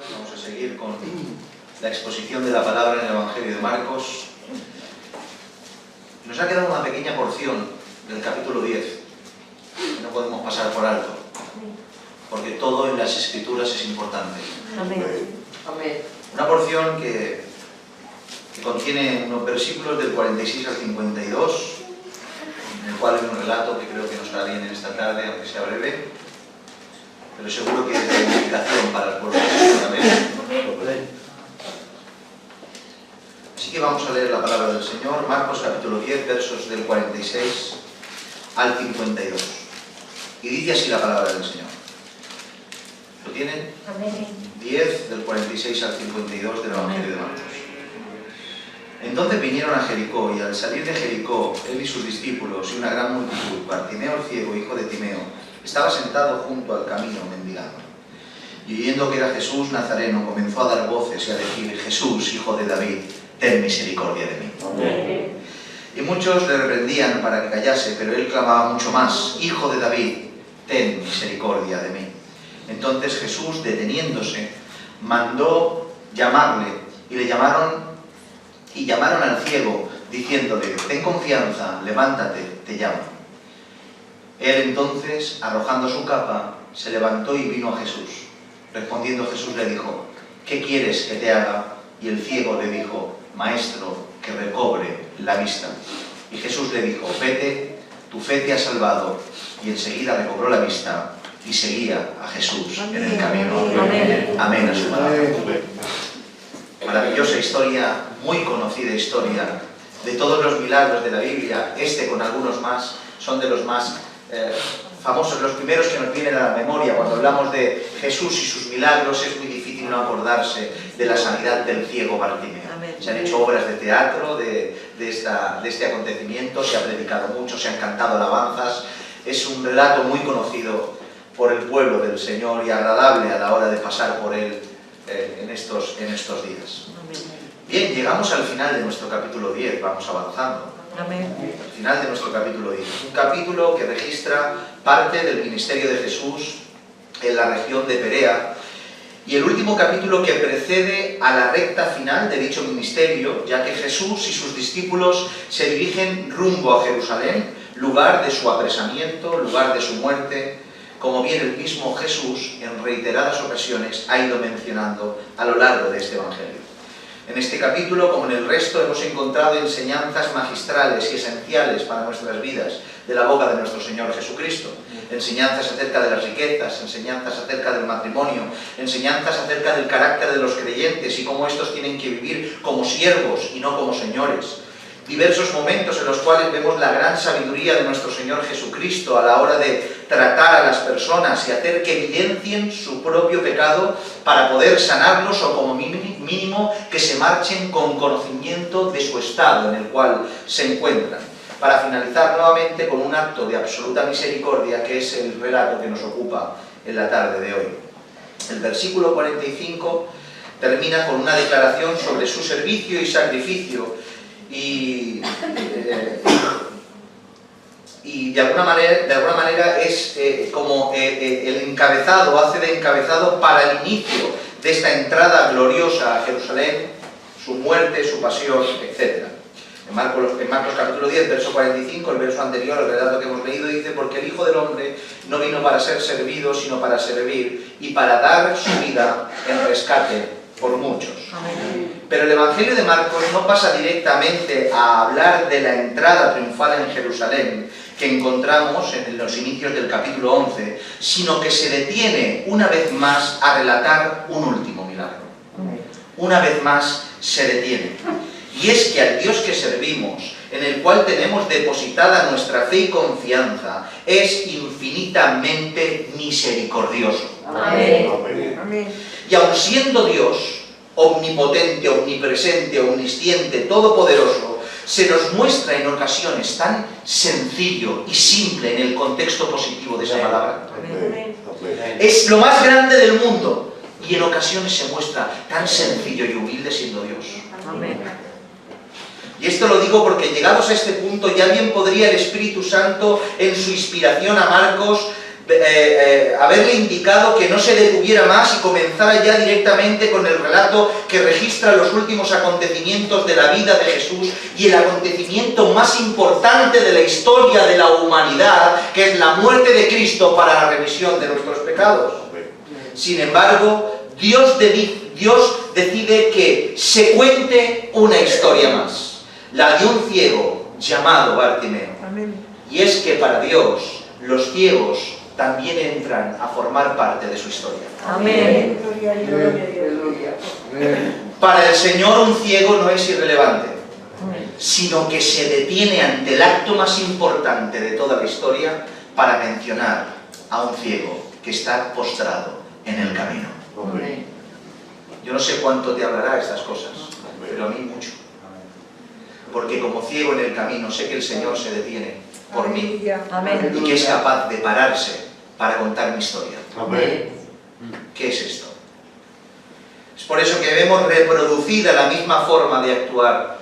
Vamos a seguir con la exposición de la palabra en el Evangelio de Marcos. Nos ha quedado una pequeña porción del capítulo 10, que no podemos pasar por alto, porque todo en las Escrituras es importante. Amén. Amén. Una porción que contiene unos versículos del 46 al 52, en el cual hay un relato que creo que nos hará bien en esta tarde, aunque sea breve, pero seguro que es de edificación para el pueblo de Dios. Amén. Así que vamos a leer la palabra del Señor, Marcos capítulo 10, versos del 46 al 52. Y dice así la palabra del Señor. ¿Lo tienen? Amén. 10 del 46 al 52 del Evangelio de Marcos. Entonces vinieron a Jericó, y al salir de Jericó, él y sus discípulos y una gran multitud, Bartimeo el ciego, hijo de Timeo, estaba sentado junto al camino mendigando. Y oyendo que era Jesús Nazareno, comenzó a dar voces y a decir: Jesús, hijo de David, ten misericordia de mí. Amén. Y muchos le reprendían para que callase, pero él clamaba mucho más: Hijo de David, ten misericordia de mí. Entonces Jesús, deteniéndose, mandó llamarle, y le llamaron al ciego, diciéndole: ten confianza, levántate, te llamo. Él entonces, arrojando su capa, se levantó y vino a Jesús. Respondiendo Jesús le dijo: ¿qué quieres que te haga? Y el ciego le dijo: Maestro, que recobre la vista. Y Jesús le dijo: vete, tu fe te ha salvado. Y enseguida recobró la vista y seguía a Jesús en el camino. Amén. Amén a su palabra. Maravillosa historia, muy conocida historia, de todos los milagros de la Biblia. Con algunos más, son de los más famosos, los primeros que nos vienen a la memoria. Cuando hablamos de Jesús y sus milagros, es muy difícil no acordarse de la sanidad del ciego Bartimeo. Se han hecho obras de teatro de este acontecimiento, se ha predicado mucho, se han cantado alabanzas. Es un relato muy conocido por el pueblo del Señor y agradable a la hora de pasar por él en estos días. Bien, llegamos al final de nuestro capítulo 10, vamos avanzando. Amén. Al final de nuestro capítulo 10. Un capítulo que registra parte del ministerio de Jesús en la región de Perea, y el último capítulo que precede a la recta final de dicho ministerio, ya que Jesús y sus discípulos se dirigen rumbo a Jerusalén, lugar de su apresamiento, lugar de su muerte, como bien el mismo Jesús en reiteradas ocasiones ha ido mencionando a lo largo de este Evangelio. En este capítulo, como en el resto, hemos encontrado enseñanzas magistrales y esenciales para nuestras vidas de la boca de nuestro Señor Jesucristo. Enseñanzas acerca de las riquezas, enseñanzas acerca del matrimonio, enseñanzas acerca del carácter de los creyentes y cómo estos tienen que vivir como siervos y no como señores. Diversos momentos en los cuales vemos la gran sabiduría de nuestro Señor Jesucristo a la hora de tratar a las personas y hacer que evidencien su propio pecado para poder sanarlos, o como mínimo que se marchen con conocimiento de su estado en el cual se encuentran. Para finalizar nuevamente con un acto de absoluta misericordia, que es el relato que nos ocupa en la tarde de hoy. El versículo 45 termina con una declaración sobre su servicio y sacrificio, y de alguna manera es como el encabezado, hace de encabezado para el inicio de esta entrada gloriosa a Jerusalén, su muerte, su pasión, etc. En Marcos capítulo 10, verso 45, el verso anterior al relato que hemos leído, dice: porque el Hijo del Hombre no vino para ser servido, sino para servir y para dar su vida en rescate por muchos. Amén. Pero el Evangelio de Marcos no pasa directamente a hablar de la entrada triunfal en Jerusalén que encontramos en los inicios del capítulo 11, sino que se detiene una vez más a relatar un último milagro. Una vez más se detiene. Y es que al Dios que servimos, en el cual tenemos depositada nuestra fe y confianza, es infinitamente misericordioso. Amén. Amén. Y aun siendo Dios omnipotente, omnipresente, omnisciente, todopoderoso, se nos muestra en ocasiones tan sencillo y simple en el contexto positivo de esa palabra. Amén. Es lo más grande del mundo y en ocasiones se muestra tan sencillo y humilde siendo Dios. Amén. Y esto lo digo porque llegados a este punto ya bien podría el Espíritu Santo en su inspiración a Marcos haberle indicado que no se detuviera más y comenzara ya directamente con el relato que registra los últimos acontecimientos de la vida de Jesús y el acontecimiento más importante de la historia de la humanidad, que es la muerte de Cristo para la remisión de nuestros pecados. Sin embargo, Dios decide que se cuente una historia más, la de un ciego llamado Bartimeo. Y es que para Dios los ciegos también entran a formar parte de su historia. Amén. Para el Señor un ciego no es irrelevante, sino que se detiene ante el acto más importante de toda la historia para mencionar a un ciego que está postrado en el camino. Yo no sé cuánto te hablará estas cosas, pero a mí mucho. Porque como ciego en el camino sé que el Señor se detiene por mí Amén. y que es capaz de pararse para contar mi historia. ¿Qué es esto? Es por eso que vemos reproducida la misma forma de actuar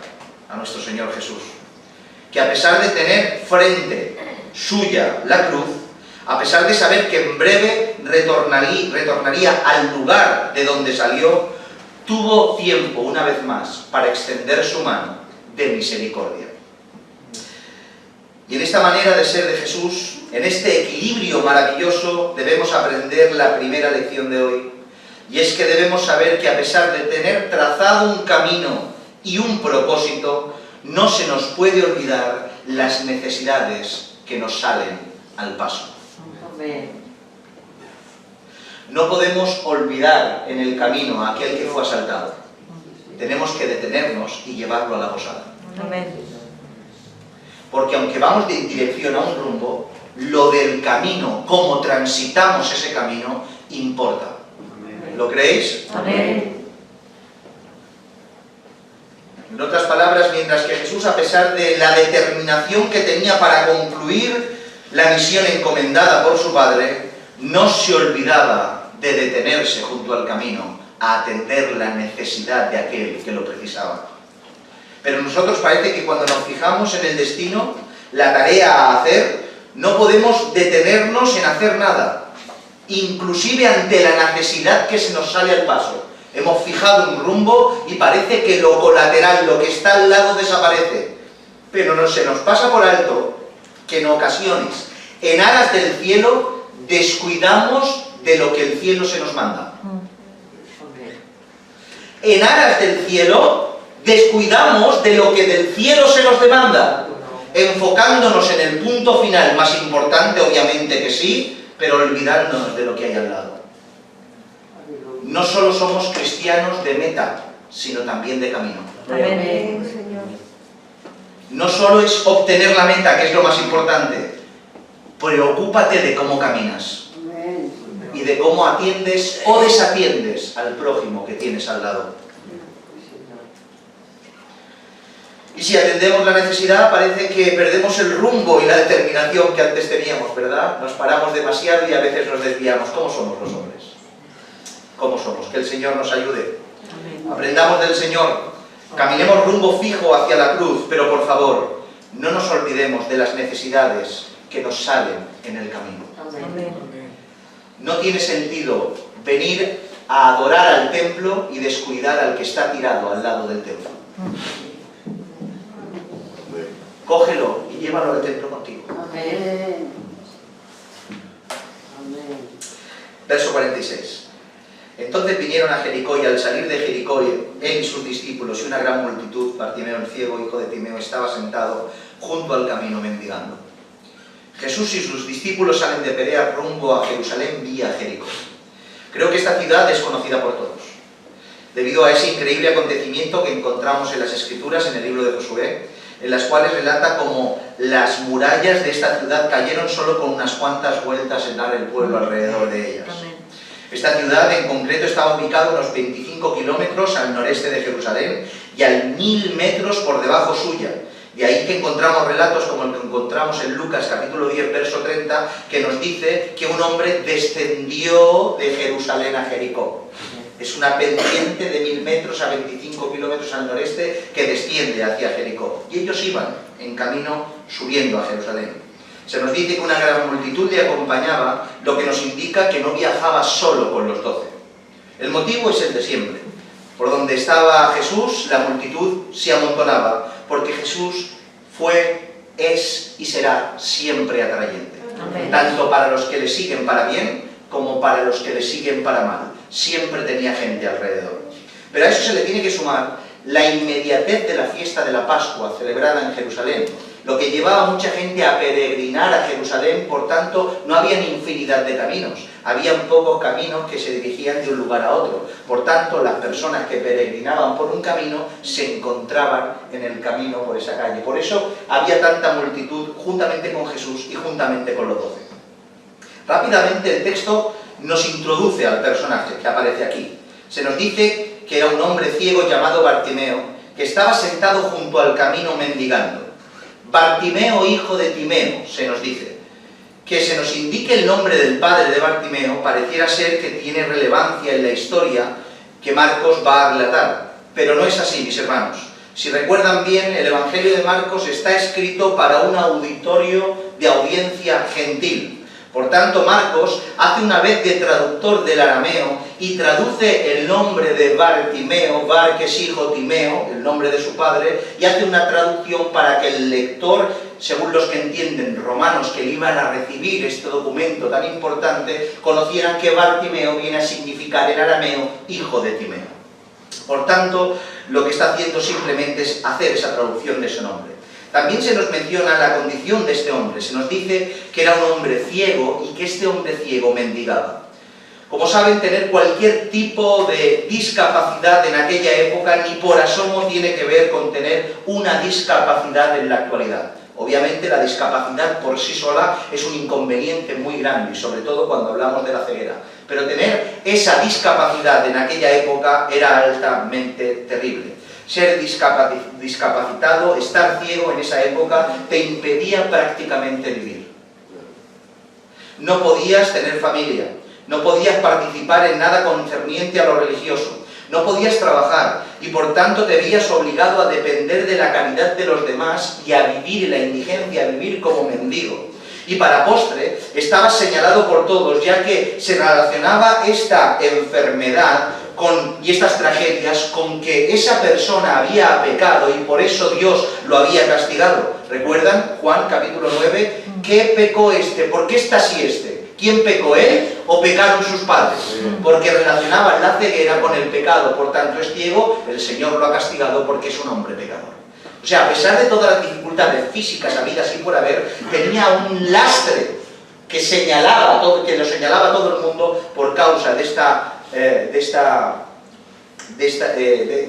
a nuestro Señor Jesús, que a pesar de tener frente suya la cruz, a pesar de saber que en breve retornaría al lugar de donde salió, tuvo tiempo una vez más para extender su mano de misericordia. Y en esta manera de ser de Jesús, en este equilibrio maravilloso, debemos aprender la primera lección de hoy. Y es que debemos saber que a pesar de tener trazado un camino y un propósito, no se nos puede olvidar las necesidades que nos salen al paso. No podemos olvidar en el camino a aquel que fue asaltado. Tenemos que detenernos y llevarlo a la posada. Porque aunque vamos en dirección a un rumbo, lo del camino, cómo transitamos ese camino, importa. ¿Lo creéis? Amén. En otras palabras, mientras que Jesús, a pesar de la determinación que tenía para concluir la misión encomendada por su Padre, no se olvidaba de detenerse junto al camino a atender la necesidad de aquel que lo precisaba. Pero nosotros parece que cuando nos fijamos en el destino, la tarea a hacer, no podemos detenernos en hacer nada, inclusive ante la necesidad que se nos sale al paso. Hemos fijado un rumbo y parece que lo colateral, lo que está al lado, desaparece. Pero no se nos pasa por alto que en ocasiones, en aras del cielo, descuidamos de lo que el cielo se nos manda. En aras del cielo, descuidamos de lo que del cielo se nos demanda, enfocándonos en el punto final más importante, obviamente que sí, pero olvidándonos de lo que hay al lado. No solo somos cristianos de meta, sino también de camino. Amén. No solo es obtener la meta, que es lo más importante, preocúpate de cómo caminas y de cómo atiendes o desatiendes al prójimo que tienes al lado. Y si atendemos la necesidad, parece que perdemos el rumbo y la determinación que antes teníamos, ¿verdad? Nos paramos demasiado y a veces nos desviamos. ¿Cómo somos los hombres? ¿Cómo somos? Que el Señor nos ayude. Aprendamos del Señor. Caminemos rumbo fijo hacia la cruz, pero por favor, no nos olvidemos de las necesidades que nos salen en el camino. No tiene sentido venir a adorar al templo y descuidar al que está tirado al lado del templo. Cógelo y llévalo al templo contigo. Amén. Verso 46. Entonces vinieron a Jericó, y al salir de Jericó, él y sus discípulos y una gran multitud, Bartimeo el ciego, hijo de Timeo, estaba sentado junto al camino mendigando. Jesús y sus discípulos salen de Perea rumbo a Jerusalén vía Jericó. Creo que esta ciudad es conocida por todos, debido a ese increíble acontecimiento que encontramos en las Escrituras, en el libro de Josué, en las cuales relata cómo las murallas de esta ciudad cayeron solo con unas cuantas vueltas en dar el pueblo alrededor de ellas. Esta ciudad en concreto estaba ubicada unos 25 kilómetros al noreste de Jerusalén y a 1000 metros por debajo suya. De ahí que encontramos relatos como el que encontramos en Lucas capítulo 10, verso 30, que nos dice que un hombre descendió de Jerusalén a Jericó. Es una pendiente de 1000 metros a 25 kilómetros al noreste que desciende hacia Jericó. Y ellos iban en camino subiendo a Jerusalén. Se nos dice que una gran multitud le acompañaba, lo que nos indica que no viajaba solo con los 12. El motivo es el de siempre. Por donde estaba Jesús, la multitud se amontonaba, porque Jesús fue, es y será siempre atrayente. Amén. Tanto para los que le siguen para bien, como para los que le siguen para mal. Siempre tenía gente alrededor. Pero a eso se le tiene que sumar la inmediatez de la fiesta de la Pascua, celebrada en Jerusalén, lo que llevaba a mucha gente a peregrinar a Jerusalén. Por tanto, no había infinidad de caminos, habían pocos caminos que se dirigían de un lugar a otro. Por tanto, las personas que peregrinaban por un camino se encontraban en el camino por esa calle. Por eso había tanta multitud juntamente con Jesús y juntamente con los 12. Rápidamente el texto nos introduce al personaje que aparece aquí. Se nos dice que era un hombre ciego llamado Bartimeo, que estaba sentado junto al camino mendigando. Bartimeo, hijo de Timeo, se nos dice. Que se nos indique el nombre del padre de Bartimeo pareciera ser que tiene relevancia en la historia que Marcos va a relatar, pero no es así, mis hermanos. Si recuerdan bien, el Evangelio de Marcos está escrito para un auditorio de audiencia gentil. Por tanto, Marcos hace una vez de traductor del arameo y traduce el nombre de Bartimeo, Bar que es hijo, Timeo, el nombre de su padre, y hace una traducción para que el lector, según los que entienden romanos que iban a recibir este documento tan importante, conocieran que Bartimeo viene a significar en arameo hijo de Timeo. Por tanto, lo que está haciendo simplemente es hacer esa traducción de ese nombre. También se nos menciona la condición de este hombre. Se nos dice que era un hombre ciego y que este hombre ciego mendigaba. Como saben, tener cualquier tipo de discapacidad en aquella época ni por asomo tiene que ver con tener una discapacidad en la actualidad. Obviamente la discapacidad por sí sola es un inconveniente muy grande, y sobre todo cuando hablamos de la ceguera. Pero tener esa discapacidad en aquella época era altamente terrible. Ser discapacitado, estar ciego en esa época, te impedía prácticamente vivir. No podías tener familia, no podías participar en nada concerniente a lo religioso, no podías trabajar y por tanto te veías obligado a depender de la caridad de los demás y a vivir en la indigencia, a vivir como mendigo. Y para postre, estabas señalado por todos, ya que se relacionaba esta enfermedad y estas tragedias con que esa persona había pecado y por eso Dios lo había castigado. ¿Recuerdan Juan capítulo 9? ¿Qué pecó este? ¿Por qué está así este? ¿Quién pecó, él o pecaron sus padres? Porque relacionaban la ceguera con el pecado. Por tanto, es ciego, el Señor lo ha castigado porque es un hombre pecador. O sea, a pesar de todas las dificultades físicas habidas y por haber, tenía un lastre que lo señalaba a todo el mundo por causa de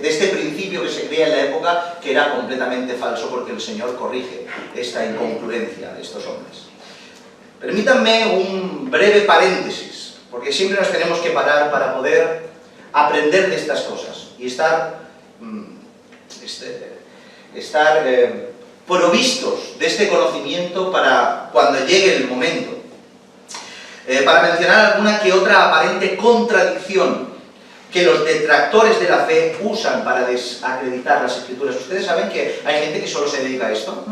este principio que se crea en la época, que era completamente falso, porque el Señor corrige esta incongruencia de estos hombres. Permítanme un breve paréntesis, porque siempre nos tenemos que parar para poder aprender de estas cosas y estar provistos de este conocimiento para cuando llegue el momento. Para mencionar alguna que otra aparente contradicción que los detractores de la fe usan para desacreditar las Escrituras. Ustedes saben que hay gente que solo se dedica a esto,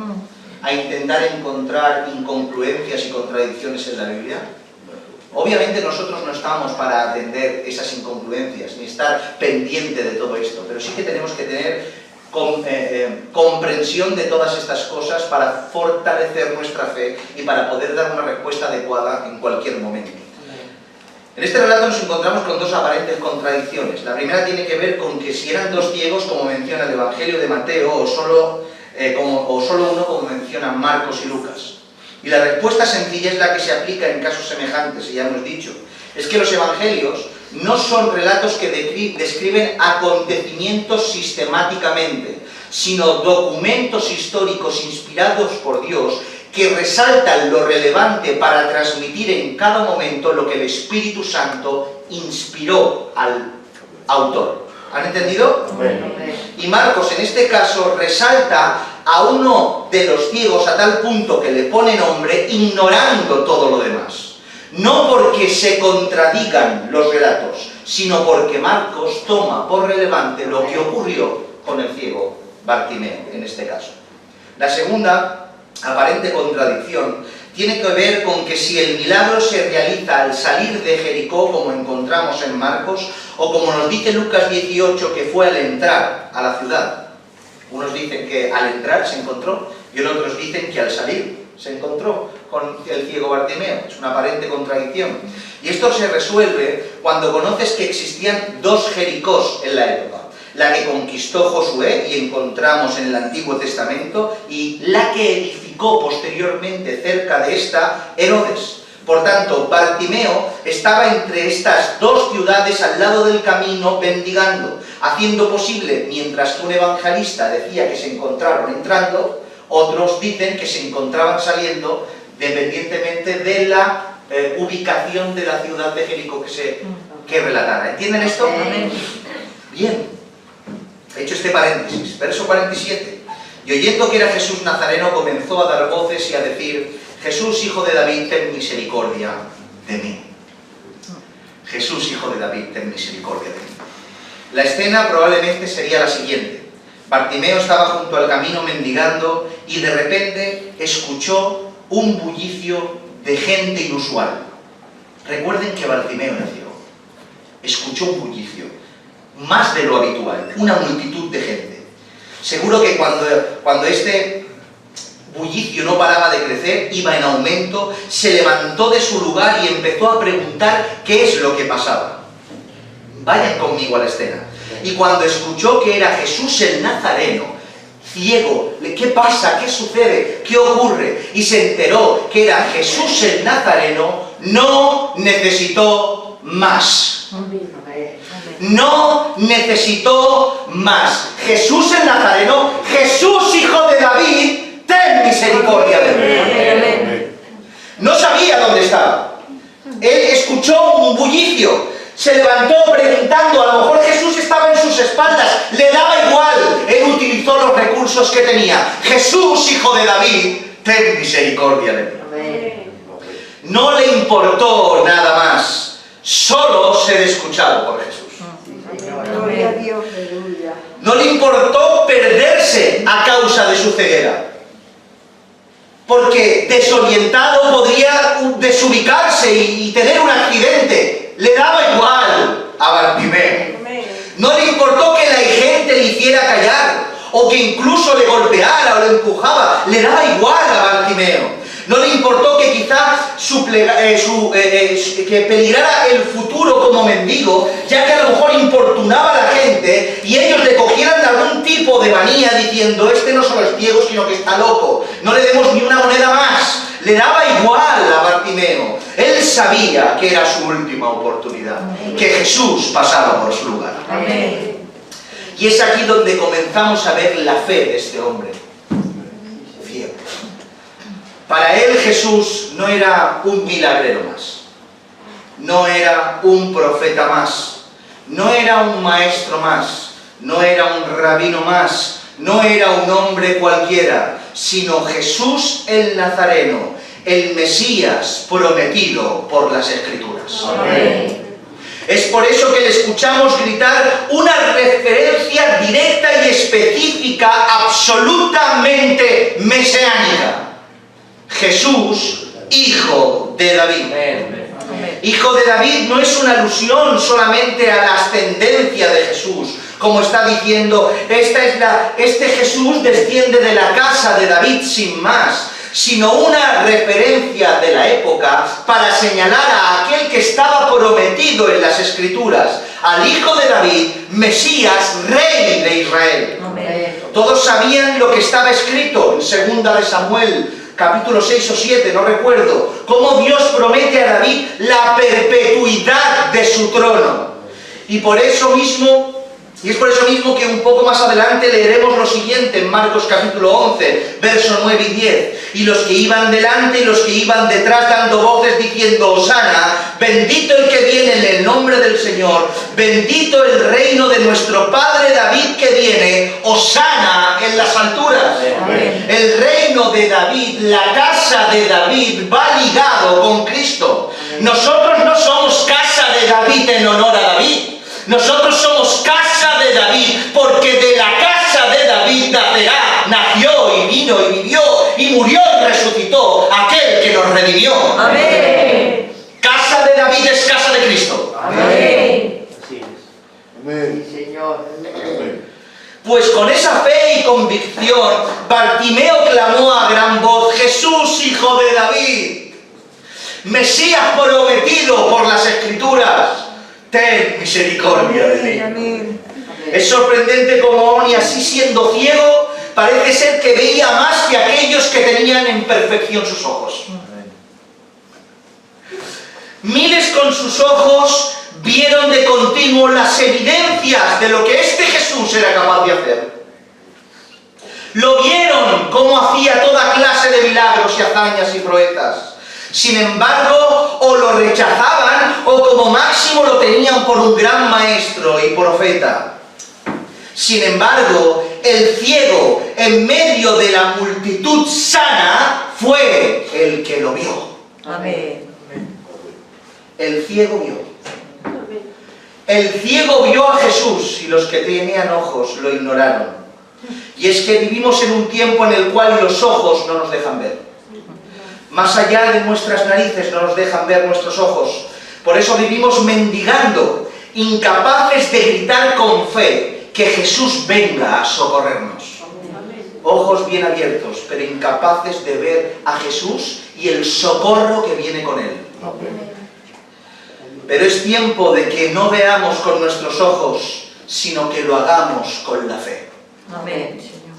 a intentar encontrar incongruencias y contradicciones en la Biblia. Obviamente nosotros no estamos para atender esas incongruencias, ni estar pendiente de todo esto, pero sí que tenemos que tener comprensión de todas estas cosas para fortalecer nuestra fe y para poder dar una respuesta adecuada en cualquier momento. En este relato nos encontramos con dos aparentes contradicciones. La primera tiene que ver con que si eran dos ciegos, como menciona el Evangelio de Mateo, o solo uno, como mencionan Marcos y Lucas. Y la respuesta sencilla es la que se aplica en casos semejantes, y ya hemos dicho. Es que los Evangelios no son relatos que describen acontecimientos sistemáticamente, sino documentos históricos inspirados por Dios que resaltan lo relevante para transmitir en cada momento lo que el Espíritu Santo inspiró al autor. ¿Han entendido? Bueno. Y Marcos en este caso resalta a uno de los ciegos a tal punto que le pone nombre, ignorando todo lo demás. No porque se contradigan los relatos, sino porque Marcos toma por relevante lo que ocurrió con el ciego Bartimeo, en este caso. La segunda aparente contradicción tiene que ver con que si el milagro se realiza al salir de Jericó, como encontramos en Marcos, o como nos dice Lucas 18, que fue al entrar a la ciudad. Unos dicen que al entrar se encontró, y otros dicen que al salir se encontró con el ciego Bartimeo. Es una aparente contradicción. Y esto se resuelve cuando conoces que existían dos Jericós en la época. La que conquistó Josué, y encontramos en el Antiguo Testamento, y la que edificó posteriormente cerca de esta Herodes. Por tanto, Bartimeo estaba entre estas dos ciudades al lado del camino mendigando, haciendo posible, mientras que un evangelista decía que se encontraron entrando, otros dicen que se encontraban saliendo, dependientemente de la ubicación de la ciudad de Jericó que relatara. ¿Entienden esto? Bien. He hecho este paréntesis. Verso 47. Y oyendo que era Jesús Nazareno, comenzó a dar voces y a decir: Jesús, hijo de David, ten misericordia de mí. Jesús, hijo de David, ten misericordia de mí. La escena probablemente sería la siguiente. Bartimeo estaba junto al camino mendigando y de repente escuchó un bullicio de gente inusual. Recuerden que Bartimeo era ciego. Escuchó un bullicio, más de lo habitual, una multitud de gente. Seguro que cuando este bullicio no paraba de crecer, iba en aumento, se levantó de su lugar y empezó a preguntar qué es lo que pasaba. Vayan conmigo a la escena. Y cuando escuchó que era Jesús el Nazareno, ciego, ¿qué pasa? ¿Qué sucede? ¿Qué ocurre? Y se enteró que era Jesús el Nazareno, no necesitó más. No necesitó más. Jesús el Nazareno, Jesús hijo de David, ten misericordia de mí. No sabía dónde estaba. Él escuchó un bullicio. Se levantó preguntando, a lo mejor Jesús estaba en sus espaldas, le daba igual, él utilizó los recursos que tenía. Jesús, hijo de David, ten misericordia de mí. No le importó nada más, solo ser escuchado por Jesús. No le importó perderse a causa de su ceguera, porque desorientado podría desubicarse y tener un accidente. Le daba igual a Bartimeo. No le importó que la gente le hiciera callar, o que incluso le golpeara o le empujaba. Le daba igual a Bartimeo. No le importó que quizás que peligrara el futuro como mendigo, ya que a lo mejor importunaba a la gente y ellos le cogieran de algún tipo de manía diciendo: este no solo es ciego, sino que está loco, no le demos ni una moneda más. Le daba igual a Bartimeo. Él sabía que era su última oportunidad, que Jesús pasaba por su lugar. Amén. Y es aquí donde comenzamos a ver la fe de este hombre ciego. Para él Jesús no era un milagrero más, no era un profeta más, no era un maestro más, no era un rabino más, no era un hombre cualquiera, sino Jesús el Nazareno, el Mesías prometido por las Escrituras. Amén. Es por eso que le escuchamos gritar una referencia directa y específica, absolutamente mesiánica. Jesús, hijo de David. Hijo de David no es una alusión solamente a la ascendencia de Jesús, como está diciendo, este Jesús desciende de la casa de David sin más, sino una referencia de la época para señalar a aquel que estaba prometido en las Escrituras, al Hijo de David, Mesías, Rey de Israel. Amén. Todos sabían lo que estaba escrito en 2 de Samuel, capítulo 6 o 7, no recuerdo, cómo Dios promete a David la perpetuidad de su trono. Y por eso mismo, es por eso mismo que un poco más adelante leeremos lo siguiente en Marcos capítulo 11, versos 9 y 10. Y los que iban delante y los que iban detrás dando voces diciendo: Hosana, bendito el que viene en el nombre del Señor, bendito el reino de nuestro padre David que viene, Hosana en las alturas. Amén. El reino de David, la casa de David va ligado con Cristo. Nosotros no somos casa de David en honor a David. Nosotros somos casa de David, porque de la casa de David nació y vino y vivió y y murió y resucitó aquel que nos redimió. Amén. Casa de David es casa de Cristo. Amén. Así es. Amén. Sí, Señor. Pues con esa fe y convicción, Bartimeo clamó a gran voz: Jesús, hijo de David, Mesías prometido por las Escrituras, ten misericordia de mí. Amén. Es sorprendente cómo aún y así siendo ciego, parece ser que veía más que aquellos que tenían en perfección sus ojos. Miles con sus ojos vieron de continuo las evidencias de lo que este Jesús era capaz de hacer. Lo vieron cómo hacía toda clase de milagros y hazañas y proezas. Sin embargo, o lo rechazaban o como máximo lo tenían por un gran maestro y profeta. Sin embargo, el ciego en medio de la multitud sana fue el que lo vio. Amén. El ciego vio. El ciego vio a Jesús y los que tenían ojos lo ignoraron. Y es que vivimos en un tiempo en el cual los ojos no nos dejan ver. Más allá de nuestras narices no nos dejan ver nuestros ojos. Por eso vivimos mendigando, incapaces de gritar con fe que Jesús venga a socorrernos. Ojos bien abiertos, pero incapaces de ver a Jesús y el socorro que viene con él. Pero es tiempo de que no veamos con nuestros ojos, sino que lo hagamos con la fe. Amén, Señor.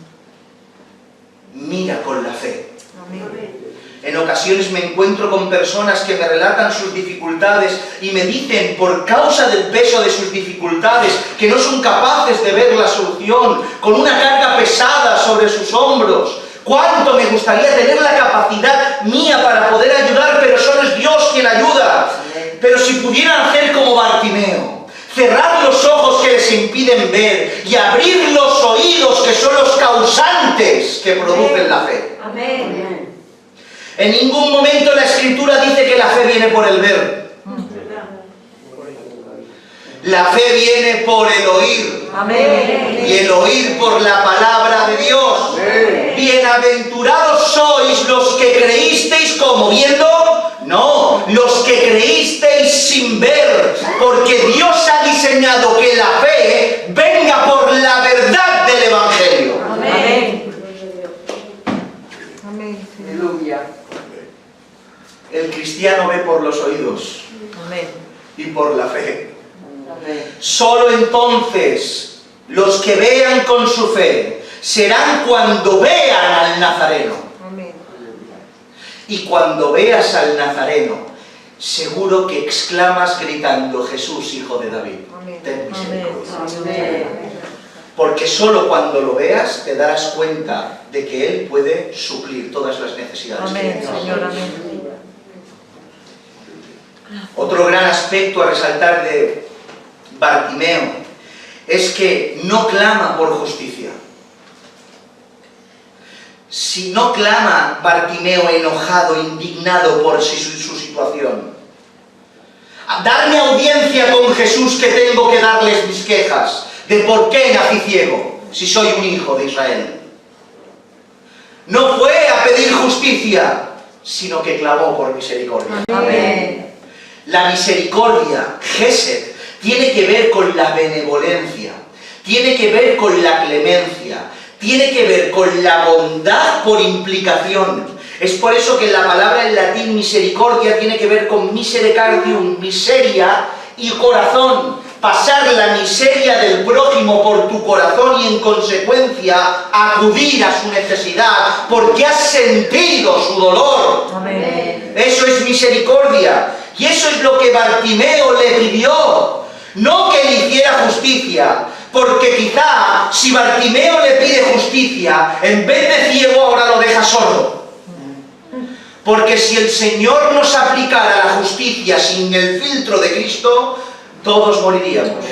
Mira con la fe. Amén. En ocasiones me encuentro con personas que me relatan sus dificultades y me dicen, por causa del peso de sus dificultades, que no son capaces de ver la solución, con una carga pesada sobre sus hombros. Cuánto me gustaría tener la capacidad mía para poder ayudar, pero solo es Dios quien ayuda. Pero si pudieran hacer como Bartimeo, cerrar los ojos que les impiden ver y abrir los oídos que son los causantes que producen la fe. Amén. En ningún momento la Escritura dice que la fe viene por el ver. La fe viene por el oír. Amén. Y el oír por la palabra de Dios. Bienaventurados sois los que creísteis como viendo. No, los que creísteis sin ver. Porque Dios ha diseñado que la fe venga por la verdad del Evangelio. Amén. Amén. Aleluya. El cristiano ve por los oídos Amén. y por la fe. Amén. Solo entonces los que vean con su fe serán cuando vean al Nazareno. Amén. Y cuando veas al Nazareno, seguro que exclamas gritando: Jesús, hijo de David, Amén. ten misericordia. Amén. Porque solo cuando lo veas te darás cuenta de que Él puede suplir todas las necesidades que Amén, tienes. Señor. Amén. Otro gran aspecto a resaltar de Bartimeo es que no clama por justicia. Si no clama Bartimeo enojado, indignado por su situación, darme audiencia con Jesús que tengo que darles mis quejas de por qué nací ciego si soy un hijo de Israel. No fue a pedir justicia, sino que clamó por misericordia. Amén. La misericordia, Gesed, tiene que ver con la benevolencia, tiene que ver con la clemencia, tiene que ver con la bondad por implicación. Es por eso que la palabra en latín misericordia tiene que ver con misericordium, miseria y corazón. Pasar la miseria del prójimo por tu corazón y en consecuencia acudir a su necesidad porque has sentido su dolor. Amén. Eso es misericordia. Y eso es lo que Bartimeo le pidió. No que le hiciera justicia, porque quizá si Bartimeo le pide justicia, en vez de ciego ahora lo deja sordo. Porque si el Señor nos aplicara la justicia sin el filtro de Cristo, todos moriríamos.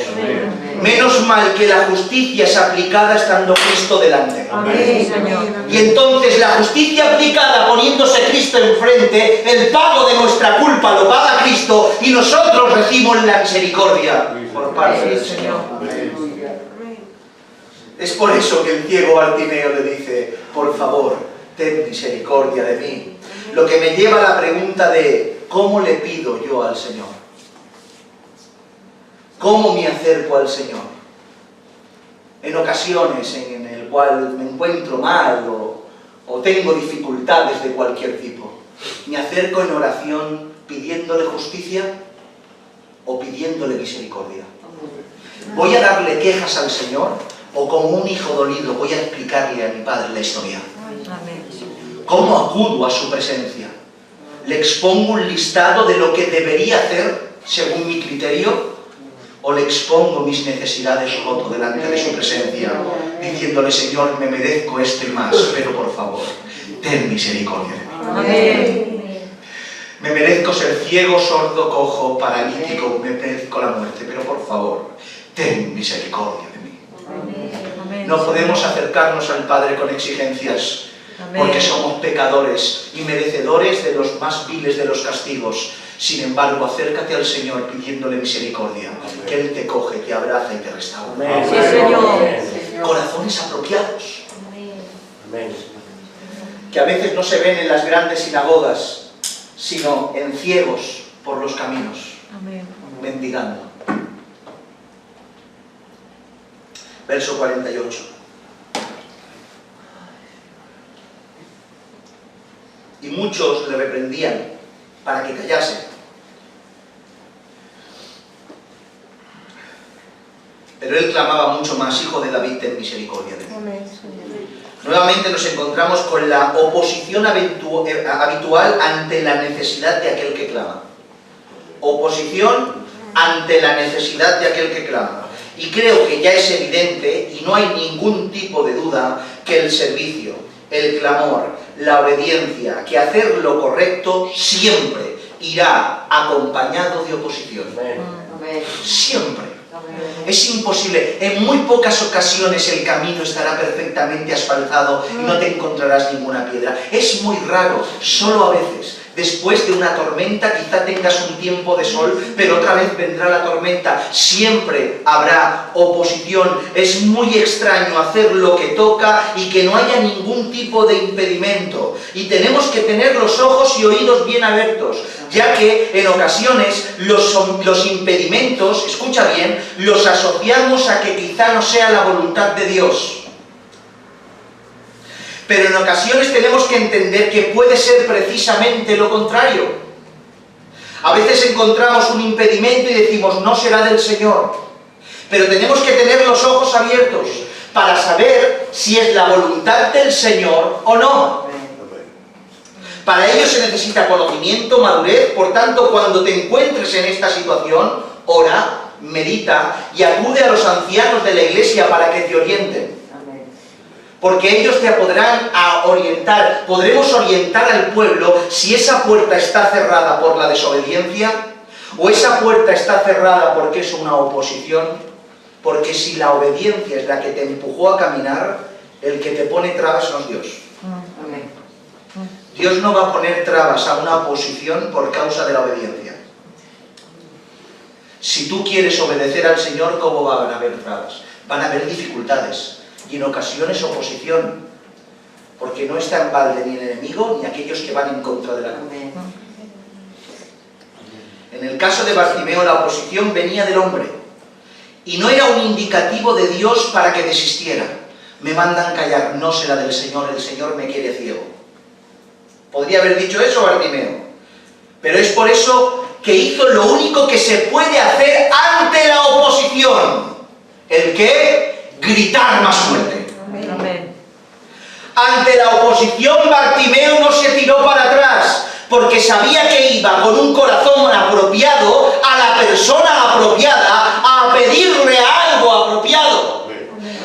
Menos mal que la justicia es aplicada estando Cristo delante. Amén, Señor. Y entonces la justicia aplicada poniéndose Cristo enfrente, el pago de nuestra culpa lo paga Cristo y nosotros recibimos la misericordia por parte del Señor. Es por eso que el ciego Bartimeo le dice: por favor, ten misericordia de mí. Lo que me lleva a la pregunta de ¿cómo le pido yo al Señor? ¿Cómo me acerco al Señor? En ocasiones en el cual me encuentro mal o tengo dificultades de cualquier tipo, ¿me acerco en oración pidiéndole justicia o pidiéndole misericordia? ¿Voy a darle quejas al Señor o como un hijo dolido voy a explicarle a mi Padre la historia? ¿Cómo acudo a su presencia? ¿Le expongo un listado de lo que debería hacer según mi criterio? ¿O le expongo mis necesidades roto delante de su presencia, diciéndole, Señor, me merezco esto y más, pero por favor, ten misericordia de mí? Amén. Me merezco ser ciego, sordo, cojo, paralítico, me merezco la muerte, pero por favor, ten misericordia de mí. Amén. No podemos acercarnos al Padre con exigencias, porque somos pecadores y merecedores de los más viles de los castigos. Sin embargo, acércate al Señor pidiéndole misericordia, que Él te coge, te abraza y te restaura. Sí, Señor. Corazones apropiados, Amén. que a veces no se ven en las grandes sinagogas, sino en ciegos por los caminos, mendigando. Verso 48. Y muchos le reprendían para que callase. Pero él clamaba mucho más, Hijo de David, ten misericordia de mí. Nuevamente nos encontramos con la oposición habitual ante la necesidad de aquel que clama. Oposición ante la necesidad de aquel que clama. Y creo que ya es evidente, y no hay ningún tipo de duda, que el servicio, el clamor, la obediencia, que hacer lo correcto siempre irá acompañado de oposición. Siempre. Es imposible. En muy pocas ocasiones el camino estará perfectamente asfaltado y no te encontrarás ninguna piedra. Es muy raro, solo a veces. Después de una tormenta quizá tengas un tiempo de sol, pero otra vez vendrá la tormenta. Siempre habrá oposición. Es muy extraño hacer lo que toca y que no haya ningún tipo de impedimento. Y tenemos que tener los ojos y oídos bien abiertos, ya que en ocasiones los impedimentos, escucha bien, los asociamos a que quizá no sea la voluntad de Dios. Pero en ocasiones tenemos que entender que puede ser precisamente lo contrario. A veces encontramos un impedimento y decimos, no será del Señor. Pero tenemos que tener los ojos abiertos para saber si es la voluntad del Señor o no. Para ello se necesita conocimiento, madurez. Por tanto, cuando te encuentres en esta situación, ora, medita y acude a los ancianos de la iglesia para que te orienten. Porque ellos te podrán orientar, podremos orientar al pueblo si esa puerta está cerrada por la desobediencia o esa puerta está cerrada porque es una oposición. Porque si la obediencia es la que te empujó a caminar, el que te pone trabas no es Dios. Dios no va a poner trabas a una oposición por causa de la obediencia. Si tú quieres obedecer al Señor, ¿cómo van a haber trabas? Van a haber dificultades. Y en ocasiones oposición, porque no está en balde ni el enemigo ni aquellos que van en contra de la cruz. En el caso de Bartimeo, la oposición venía del hombre y no era un indicativo de Dios para que desistiera. Me mandan callar, no será del Señor, el Señor me quiere ciego. Podría haber dicho eso Bartimeo, pero es por eso que hizo lo único que se puede hacer ante la oposición. ¿El qué? Gritar más fuerte. Amén. Ante la oposición, Bartimeo no se tiró para atrás, porque sabía que iba con un corazón apropiado a la persona apropiada a pedirle algo apropiado.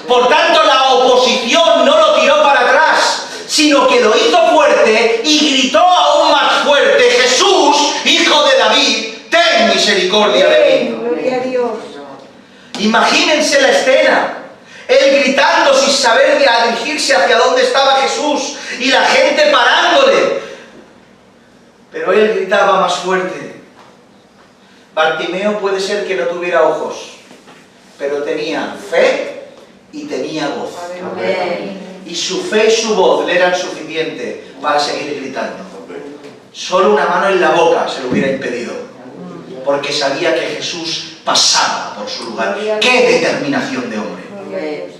Por tanto, la oposición no lo tiró para atrás, sino que lo hizo fuerte y gritó aún más fuerte: Jesús, Hijo de David, ten misericordia de mí. Gloria a Dios. Imagínense la escena. Él gritando sin saber dirigirse hacia dónde estaba Jesús y la gente parándole. Pero él gritaba más fuerte. Bartimeo puede ser que no tuviera ojos, pero tenía fe y tenía voz. Amén. y su fe y su voz le eran suficiente para seguir gritando. Solo una mano en la boca se lo hubiera impedido, porque sabía que Jesús pasaba por su lugar. ¡Qué determinación de hombre!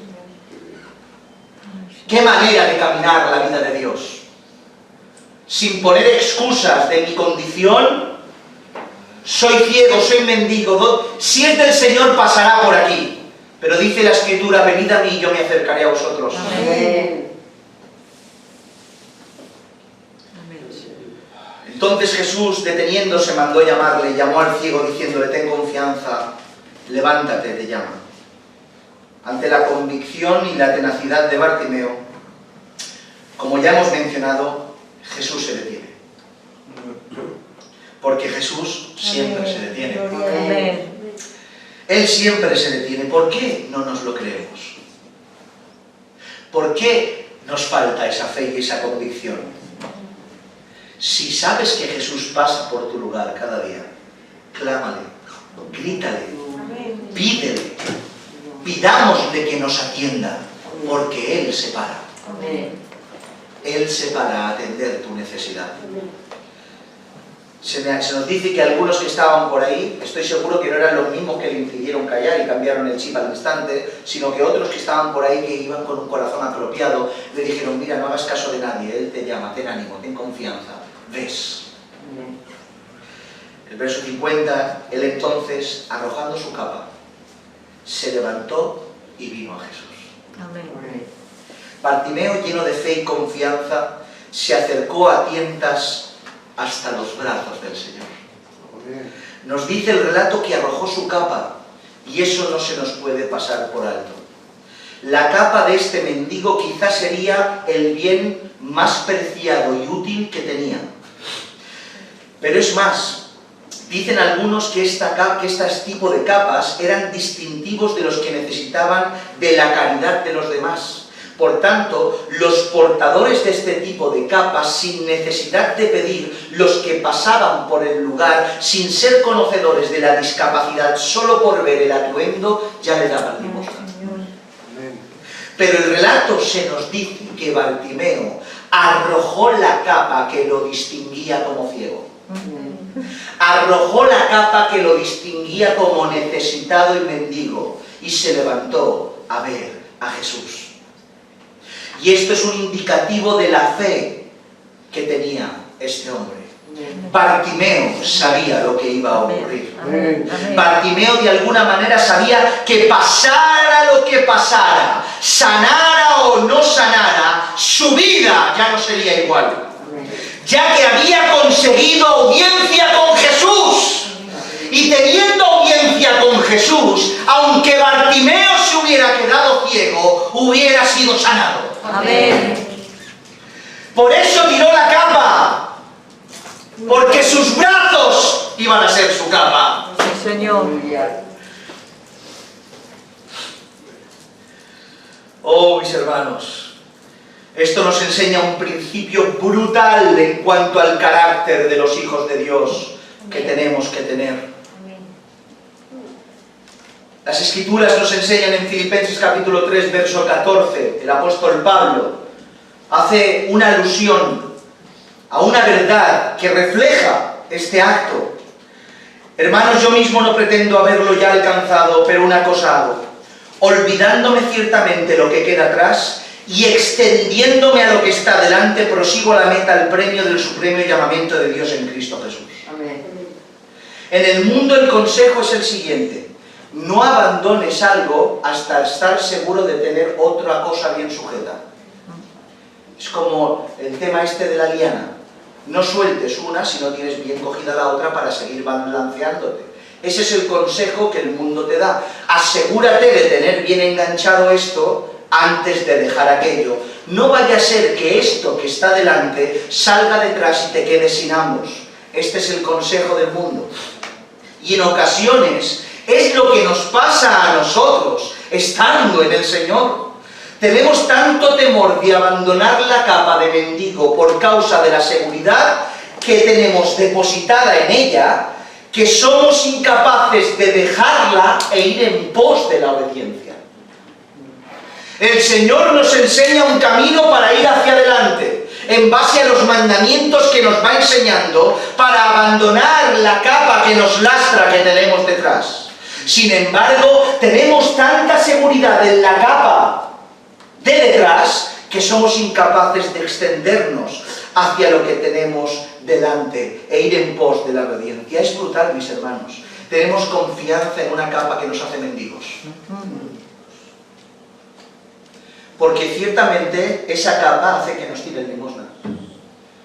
¡Qué manera de caminar la vida de Dios! Sin poner excusas de mi condición, soy ciego, soy mendigo, si es del Señor pasará por aquí. Pero dice la Escritura, venid a mí y yo me acercaré a vosotros. Amén. Entonces Jesús, deteniéndose, mandó llamarle, llamó al ciego diciéndole, ten confianza, levántate, te llama. Ante la convicción y la tenacidad de Bartimeo, como ya hemos mencionado, Jesús se detiene. Porque Jesús siempre se detiene. Amén. Él siempre se detiene. ¿Por qué no nos lo creemos? ¿Por qué nos falta esa fe y esa convicción? Si sabes que Jesús pasa por tu lugar cada día, clámale, grítale, pídele, pidámosle que nos atienda, porque Él se para. Él se para a atender tu necesidad. Se nos dice que algunos que estaban por ahí, estoy seguro que no eran los mismos que le impidieron callar y cambiaron el chip al instante, sino que otros que estaban por ahí, que iban con un corazón apropiado, le dijeron, mira, no hagas caso de nadie, Él te llama, ten ánimo, ten confianza, ves. El verso 50, Él entonces, arrojando su capa, se levantó y vino a Jesús. Amén. Bartimeo, lleno de fe y confianza, se acercó a tientas hasta los brazos del Señor. Nos dice el relato que arrojó su capa, y eso no se nos puede pasar por alto. La capa de este mendigo quizás sería el bien más preciado y útil que tenía. Pero es más, dicen algunos que este tipo de capas eran distintivos de los que necesitaban de la caridad de los demás. Por tanto, los portadores de este tipo de capas, sin necesidad de pedir, los que pasaban por el lugar, sin ser conocedores de la discapacidad, solo por ver el atuendo, ya le daban limosna. Pero el relato se nos dice que Bartimeo arrojó la capa que lo distinguía como ciego. Arrojó la capa que lo distinguía como necesitado y mendigo, y se levantó a ver a Jesús. Y esto es un indicativo de la fe que tenía este hombre. Bartimeo sabía lo que iba a ocurrir. Bartimeo de alguna manera sabía que pasara lo que pasara, sanara o no sanara, su vida ya no sería igual. Ya que había conseguido audiencia con Jesús. Y teniendo audiencia con Jesús, aunque Bartimeo se hubiera quedado ciego, hubiera sido sanado. Amén. Por eso tiró la capa, porque sus brazos iban a ser su capa. Sí, Señor. Oh, mis hermanos, esto nos enseña un principio brutal en cuanto al carácter de los hijos de Dios que tenemos que tener. Las Escrituras nos enseñan en Filipenses capítulo 3, verso 14, el apóstol Pablo hace una alusión a una verdad que refleja este acto. Hermanos, yo mismo no pretendo haberlo ya alcanzado, pero una cosa hago, olvidándome ciertamente lo que queda atrás y extendiéndome a lo que está delante, prosigo a la meta, al premio del supremo llamamiento de Dios en Cristo Jesús. Amén. En el mundo el consejo es el siguiente: no abandones algo hasta estar seguro de tener otra cosa bien sujeta. Es como el tema este de la liana. No sueltes una si no tienes bien cogida la otra para seguir balanceándote. Ese es el consejo que el mundo te da. Asegúrate de tener bien enganchado esto antes de dejar aquello. No vaya a ser que esto que está delante salga detrás y te quedes sin ambos. Este es el consejo del mundo. Y en ocasiones es lo que nos pasa a nosotros, estando en el Señor. Tenemos tanto temor de abandonar la capa de mendigo por causa de la seguridad que tenemos depositada en ella, que somos incapaces de dejarla e ir en pos de la obediencia. El Señor nos enseña un camino para ir hacia adelante, en base a los mandamientos que nos va enseñando, para abandonar la capa que nos lastra que tenemos detrás. Sin embargo, tenemos tanta seguridad en la capa de detrás que somos incapaces de extendernos hacia lo que tenemos delante e ir en pos de la obediencia. Es brutal, mis hermanos. Tenemos confianza en una capa que nos hace mendigos. Porque ciertamente esa capa hace que nos tiren limosna.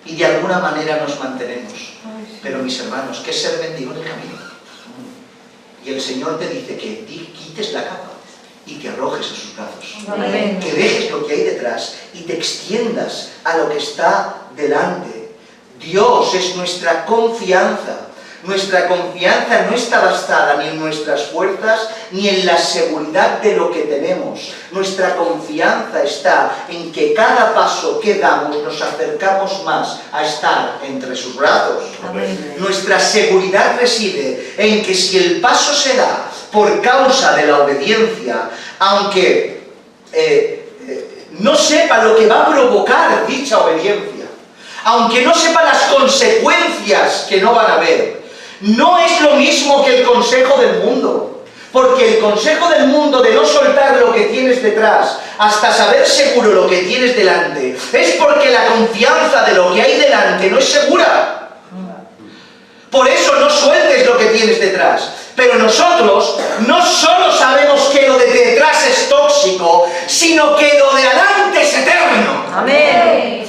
Y de alguna manera nos mantenemos. Pero mis hermanos, ¿qué es ser mendigo en el camino? Y el Señor te dice que quites la capa y te arrojes a sus brazos. Amén. Que dejes lo que hay detrás y te extiendas a lo que está delante. Dios es nuestra confianza. Nuestra confianza no está basada ni en nuestras fuerzas ni en la seguridad de lo que tenemos. Nuestra confianza está en que cada paso que damos nos acercamos más a estar entre sus brazos. Amén. Nuestra seguridad reside en que si el paso se da por causa de la obediencia, aunque no sepa lo que va a provocar dicha obediencia, aunque no sepa las consecuencias que no van a haber, no es lo mismo que el consejo del mundo. Porque el consejo del mundo de no soltar lo que tienes detrás hasta saber seguro lo que tienes delante, es porque la confianza de lo que hay delante no es segura. Por eso no sueltes lo que tienes detrás. Pero nosotros no solo sabemos que lo de detrás es tóxico, sino que lo de adelante es eterno. Amén.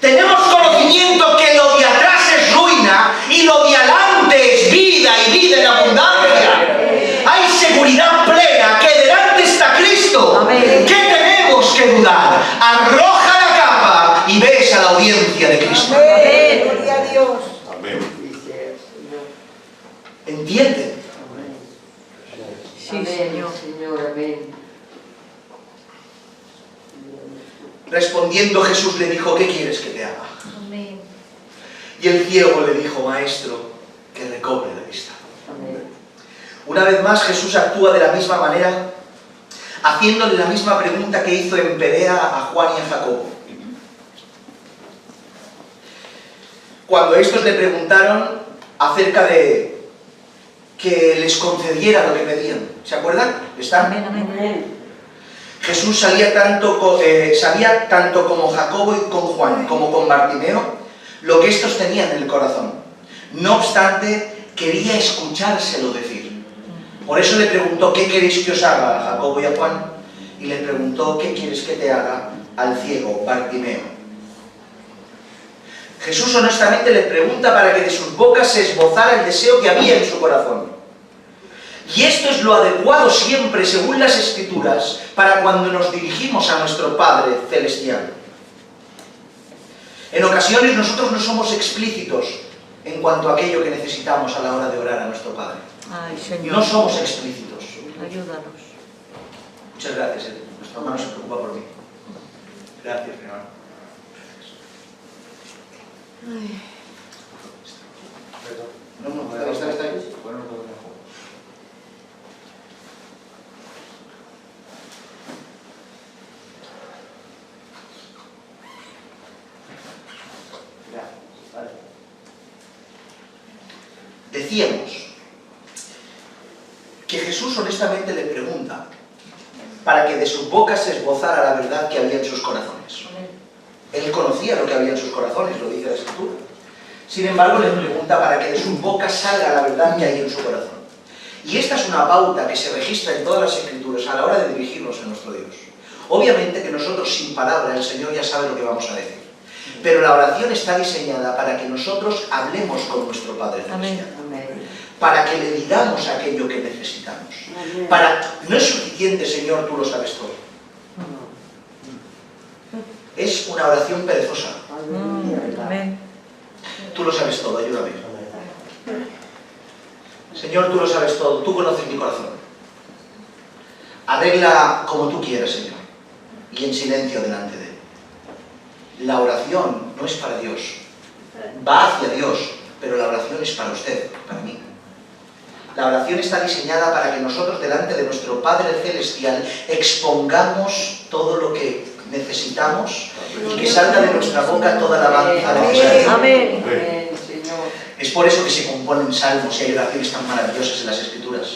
Tenemos conocimiento que lo de atrás es ruina y lo de adelante es vida y vida en abundancia. Hay seguridad plena que delante está Cristo. Amén. ¿Qué tenemos que dudar? Arroja la capa y ves a la audiencia de Cristo. Amén. Gloria a Dios. ¿Entienden? Sí, Señor. Señor, amén. Respondiendo Jesús le dijo, ¿qué quieres que te haga? Amén. Y el ciego le dijo, maestro, que recobre la vista. Amén. Una vez más Jesús actúa de la misma manera, haciéndole la misma pregunta que hizo en Perea a Juan y a Jacobo. Cuando estos le preguntaron acerca de que les concediera lo que pedían. ¿Se acuerdan? ¿Están? Amén, amén. Jesús sabía tanto como Jacobo y con Juan, como con Bartimeo, lo que estos tenían en el corazón. No obstante, quería escuchárselo decir. Por eso le preguntó, ¿qué queréis que os haga a Jacobo y a Juan? Y le preguntó, ¿qué quieres que te haga al ciego Bartimeo? Jesús honestamente le pregunta para que de sus bocas se esbozara el deseo que había en su corazón. Y esto es lo adecuado siempre, según las Escrituras, para cuando nos dirigimos a nuestro Padre Celestial. En ocasiones nosotros no somos explícitos en cuanto a aquello que necesitamos a la hora de orar a nuestro Padre. Ay, Señor. No somos explícitos. Ayúdanos. Muchas gracias, nuestro hermano se preocupa por mí. Gracias, mi hermano. No, está ahí. Decíamos que Jesús honestamente le pregunta para que de sus bocas se esbozara la verdad que había en sus corazones. Él conocía lo que había en sus corazones, lo dice la Escritura. Sin embargo, le pregunta para que de sus bocas salga la verdad que hay en su corazón. Y esta es una pauta que se registra en todas las Escrituras a la hora de dirigirnos a nuestro Dios. Obviamente que nosotros sin palabra el Señor ya sabe lo que vamos a decir. Pero la oración está diseñada para que nosotros hablemos con nuestro Padre Celestial. Para que le digamos aquello que necesitamos. No es suficiente, Señor, tú lo sabes todo. Es una oración perezosa. Amén. Tú lo sabes todo, ayúdame. Señor, tú lo sabes todo, tú conoces mi corazón. Arregla como tú quieras, Señor, y en silencio delante de Él. La oración no es para Dios, va hacia Dios, pero la oración es para usted, para mí. La oración está diseñada para que nosotros delante de nuestro Padre Celestial expongamos todo lo que necesitamos y que salga de nuestra boca toda la alabanza necesaria. Amén. Es por eso que se componen salmos y hay oraciones tan maravillosas en las Escrituras.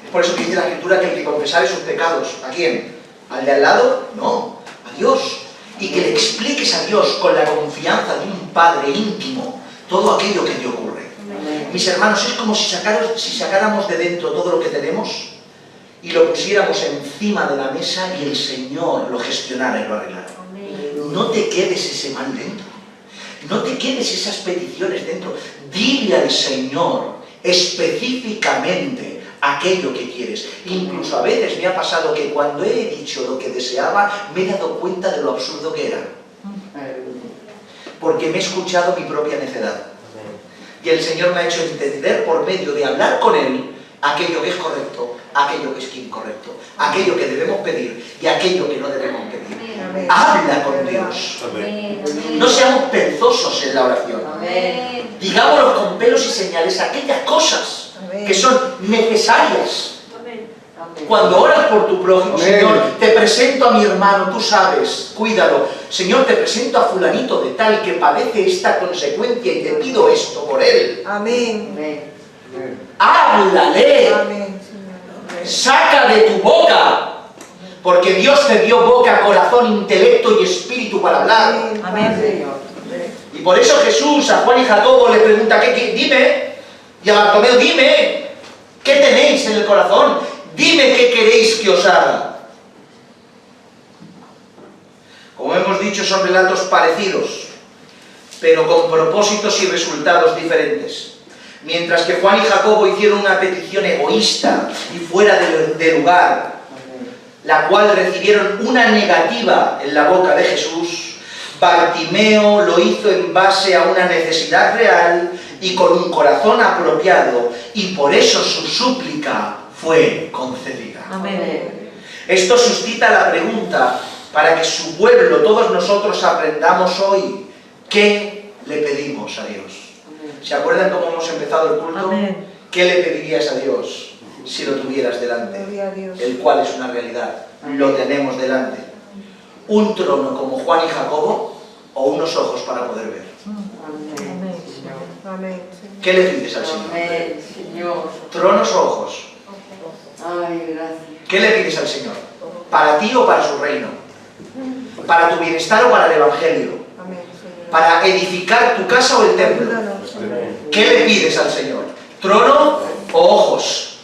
Es por eso que dice la Escritura que el que confesare sus pecados, ¿a quién? ¿Al de al lado? No, a Dios. Y que le expliques a Dios con la confianza de un Padre íntimo todo aquello que te ocurre. Mis hermanos, es como si sacáramos de dentro todo lo que tenemos y lo pusiéramos encima de la mesa y el Señor lo gestionara y lo arreglara. No te quedes ese mal dentro. No te quedes esas peticiones dentro. Dile al Señor específicamente aquello que quieres. Incluso a veces me ha pasado que cuando he dicho lo que deseaba, me he dado cuenta de lo absurdo que era. Porque me he escuchado mi propia necedad. Y el Señor me ha hecho entender por medio de hablar con Él aquello que es correcto, aquello que es incorrecto, aquello que debemos pedir y aquello que no debemos pedir. Amén. Habla con Dios. No seamos perezosos en la oración. Amén. Digámoslo con pelos y señales aquellas cosas Amén. que son necesarias. Amén. Cuando oras por tu prójimo, Amén. Señor, te presento a mi hermano, tú sabes, cuídalo. Señor, te presento a fulanito de tal que padece esta consecuencia y te pido esto por él. Amén. Háblale. Amén, Señor. Amén. Saca de tu boca. Porque Dios te dio boca, corazón, intelecto y espíritu para hablar. Amén, Señor. Y por eso Jesús a Juan y Jacobo le pregunta, dime, y a Bartomeo, dime, ¿qué tenéis en el corazón? Dime qué queréis que os haga. Como hemos dicho, son relatos parecidos, pero con propósitos y resultados diferentes. Mientras que Juan y Jacobo hicieron una petición egoísta y fuera de lugar, la cual recibieron una negativa en la boca de Jesús, Bartimeo lo hizo en base a una necesidad real y con un corazón apropiado, y por eso su súplica fue concedida. Amén. Esto suscita la pregunta para que su pueblo, todos nosotros, aprendamos hoy qué le pedimos a Dios. ¿Se acuerdan cómo hemos empezado el culto? Amén. ¿Qué le pedirías a Dios si lo tuvieras delante? Gloria a Dios. El cual es una realidad. Lo tenemos delante. Un trono como Juan y Jacobo o unos ojos para poder ver. Amén. Amén, Señor. ¿Qué le pides al Señor? Amén, Señor. ¿Tronos o ojos? Ay, gracias. ¿Qué le pides al Señor? ¿Para ti o para su reino? ¿Para tu bienestar o para el Evangelio? Amén, Señor. ¿Para edificar tu casa o el templo? Ayúdanos, Señor. ¿Qué le pides al Señor? ¿Trono o ojos?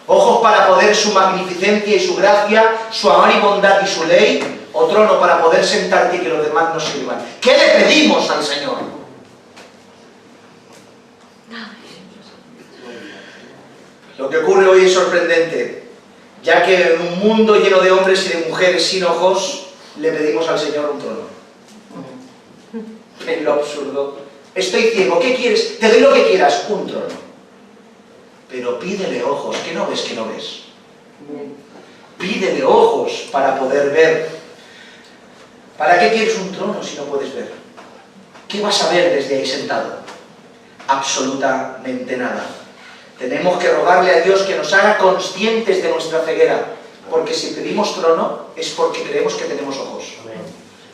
Ojos para poder su magnificencia y su gracia, su amor y bondad y su ley, o trono para poder sentarte y que los demás nos sirvan. ¿Qué le pedimos al Señor? Lo que ocurre hoy es sorprendente, ya que en un mundo lleno de hombres y de mujeres sin ojos, le pedimos al Señor un trono. Es lo absurdo. Estoy ciego, ¿qué quieres? Te doy lo que quieras, un trono. Pero pídele ojos, ¿qué no ves que no ves? Pídele ojos para poder ver. ¿Para qué quieres un trono si no puedes ver? ¿Qué vas a ver desde ahí sentado? Absolutamente nada. Tenemos que rogarle a Dios que nos haga conscientes de nuestra ceguera, porque si pedimos trono es porque creemos que tenemos ojos.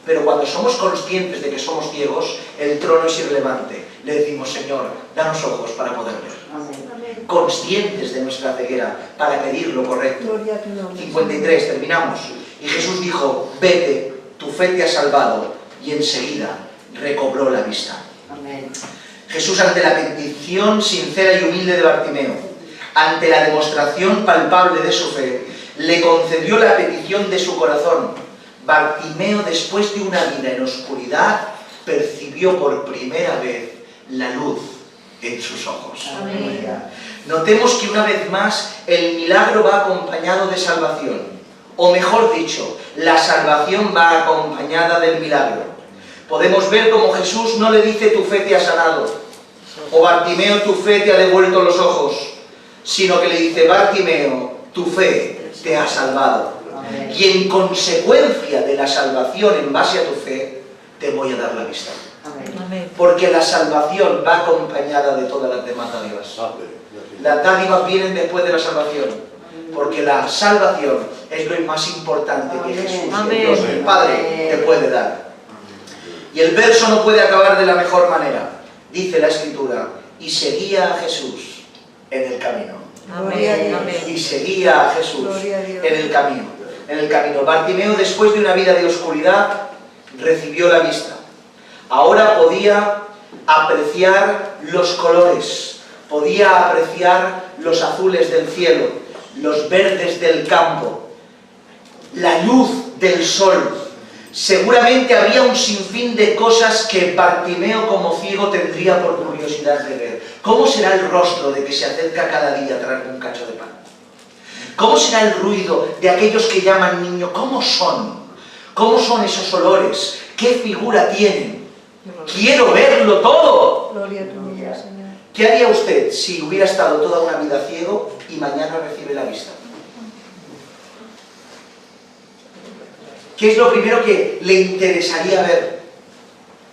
Pero cuando somos conscientes de que somos ciegos, el trono es irrelevante. Le decimos, Señor, danos ojos para poder ver. Conscientes de nuestra ceguera, para pedir lo correcto. Gloria a tu nombre. 53, terminamos. Y Jesús dijo, vete, tu fe te ha salvado. Y enseguida recobró la vista. Amén. Jesús, ante la petición sincera y humilde de Bartimeo, ante la demostración palpable de su fe, le concedió la petición de su corazón. Bartimeo, después de una vida en oscuridad, percibió por primera vez la luz en sus ojos. Amén. Notemos que una vez más el milagro va acompañado de salvación, o mejor dicho, la salvación va acompañada del milagro. Podemos ver cómo Jesús no le dice tu fe te ha sanado, o Bartimeo tu fe te ha devuelto los ojos, sino que le dice Bartimeo tu fe te ha salvado. Amén. Y en consecuencia de la salvación en base a tu fe, te voy a dar la vista. Amén. Amén. Porque la salvación va acompañada de todas las demás dádivas. Las dádivas vienen después de la salvación, porque la salvación es lo más importante que Jesús, que Dios el Padre, te puede dar. Y el verso no puede acabar de la mejor manera. Dice la Escritura, y seguía a Jesús en el camino. Amén. Y seguía a Jesús Gloria a Dios. en el camino. En el camino. Bartimeo, después de una vida de oscuridad, recibió la vista. Ahora podía apreciar los colores, podía apreciar los azules del cielo, los verdes del campo, la luz del sol. Seguramente había un sinfín de cosas que Bartimeo como ciego tendría por curiosidad de ver. ¿Cómo será el rostro de que se acerca cada día a traerme un cacho de pan? ¿Cómo será el ruido de aquellos que llaman niño? ¿Cómo son? ¿Cómo son esos olores? ¿Qué figura tienen? ¡Quiero verlo todo! Gloria a tu nombre, Señor. ¿Qué haría usted si hubiera estado toda una vida ciego y mañana recibe la vista? ¿Qué es lo primero que le interesaría ver?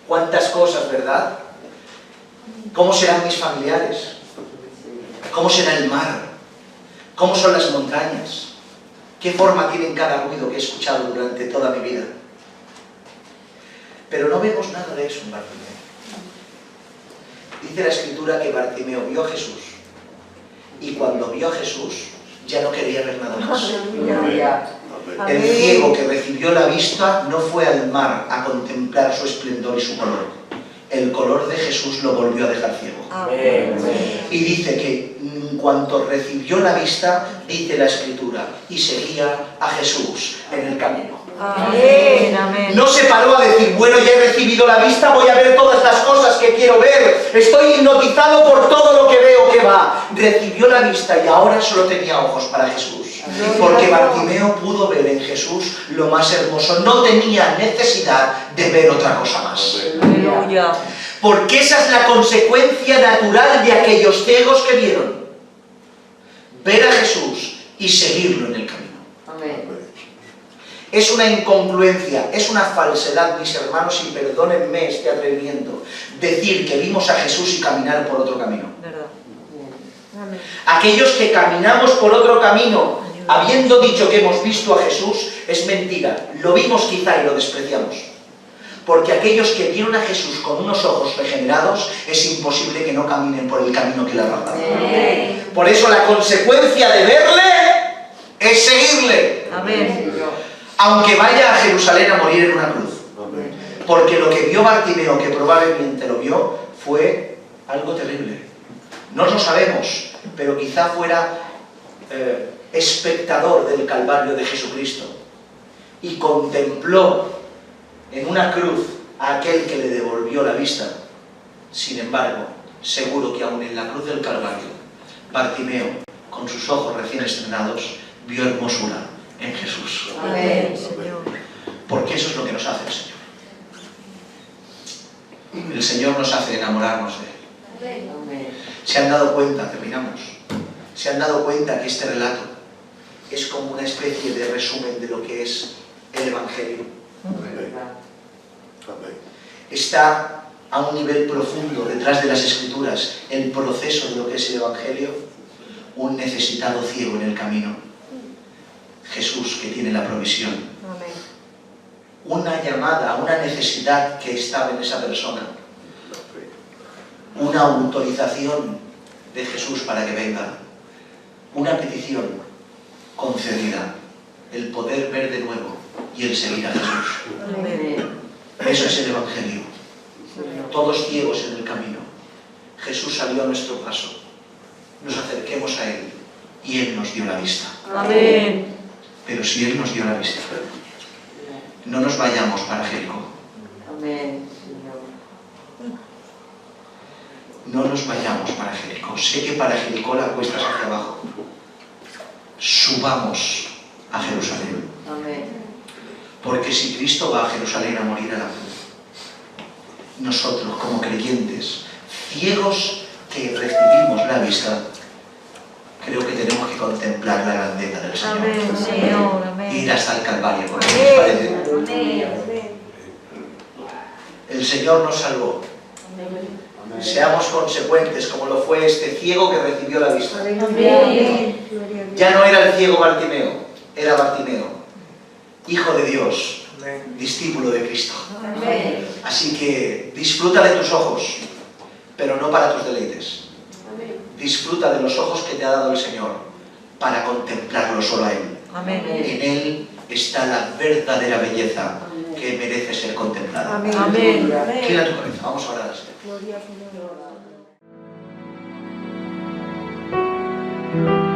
¿Cuántas cosas, verdad? ¿Cómo serán mis familiares? ¿Cómo será el mar? ¿Cómo son las montañas? ¿Qué forma tienen cada ruido que he escuchado durante toda mi vida? Pero no vemos nada de eso en Bartimeo. Dice la Escritura que Bartimeo vio a Jesús, y cuando vio a Jesús ya no quería ver nada más. Aleluya. El Amén. ciego que recibió la vista no fue al mar a contemplar su esplendor y su color. El color de Jesús lo volvió a dejar ciego. Amén. Y dice que en cuanto recibió la vista, dice la Escritura, y seguía a Jesús en el camino. Amén. Amén. No se paró a decir, bueno, ya he recibido la vista, voy a ver todas las cosas que quiero ver, estoy hipnotizado por todo lo que veo que va. Recibió la vista y ahora solo tenía ojos para Jesús. Porque Bartimeo pudo ver en Jesús lo más hermoso, no tenía necesidad de ver otra cosa más. Aleluya. Porque esa es la consecuencia natural de aquellos ciegos que vieron. Ver a Jesús y seguirlo en el camino. Amén. Es una incongruencia, es una falsedad, mis hermanos, y perdónenme este atrevimiento, decir que vimos a Jesús y caminar por otro camino. ¿Verdad? Amén. Aquellos que caminamos por otro camino, habiendo dicho que hemos visto a Jesús, es mentira. Lo vimos quizá y lo despreciamos. Porque aquellos que vieron a Jesús con unos ojos regenerados, es imposible que no caminen por el camino que le ha trazado. Amén. Por eso la consecuencia de verle es seguirle. Amén. Aunque vaya a Jerusalén a morir en una cruz. Porque lo que vio Bartimeo, que probablemente lo vio, fue algo terrible. No lo sabemos, pero quizá fuera espectador del Calvario de Jesucristo y contempló en una cruz a aquel que le devolvió la vista. Sin embargo, seguro que aún en la cruz del Calvario, Bartimeo, con sus ojos recién estrenados, vio hermosura en Jesús. Amén, Señor. Porque eso es lo que nos hace el Señor. El Señor nos hace enamorarnos de Él. Amén. Se han dado cuenta, terminamos, se han dado cuenta que este relato es como una especie de resumen de lo que es el Evangelio. Está a un nivel profundo detrás de las Escrituras el proceso de lo que es el Evangelio. Un necesitado ciego en el camino, Jesús que tiene la provisión, Amén. una llamada, una necesidad que estaba en esa persona, una autorización de Jesús para que venga, una petición concedida, el poder ver de nuevo y el seguir a Jesús. Amén. Eso es el Evangelio. Todos ciegos en el camino. Jesús salió a nuestro paso. Nos acerquemos a Él y Él nos dio la vista. Amén. Pero si Él nos dio la vista, no nos vayamos para Jericó. Amén, Señor. No nos vayamos para Jericó. Sé que para Jericó la cuesta es hacia abajo. Subamos a Jerusalén. Amén. Porque si Cristo va a Jerusalén a morir a la cruz, nosotros como creyentes, ciegos que recibimos la vista, creo que tenemos que contemplar la grandeza del Señor. Amén, Señor. Amén. Ir hasta el Calvario con Él, ¿les parece? Amén. Amén. El Señor nos salvó. Seamos consecuentes como lo fue este ciego que recibió la vista. Amén. Ya no era el ciego Bartimeo, era Bartimeo, hijo de Dios, discípulo de Cristo. Amén. Así que disfruta de tus ojos, pero no para tus deleites. Disfruta de los ojos que te ha dado el Señor para contemplarlo solo a Él. Amén. En Él está la verdadera belleza que merece ser contemplada. Amén. Inclina tu cabeza, vamos a orar al Señor. Gloria a tu nombre.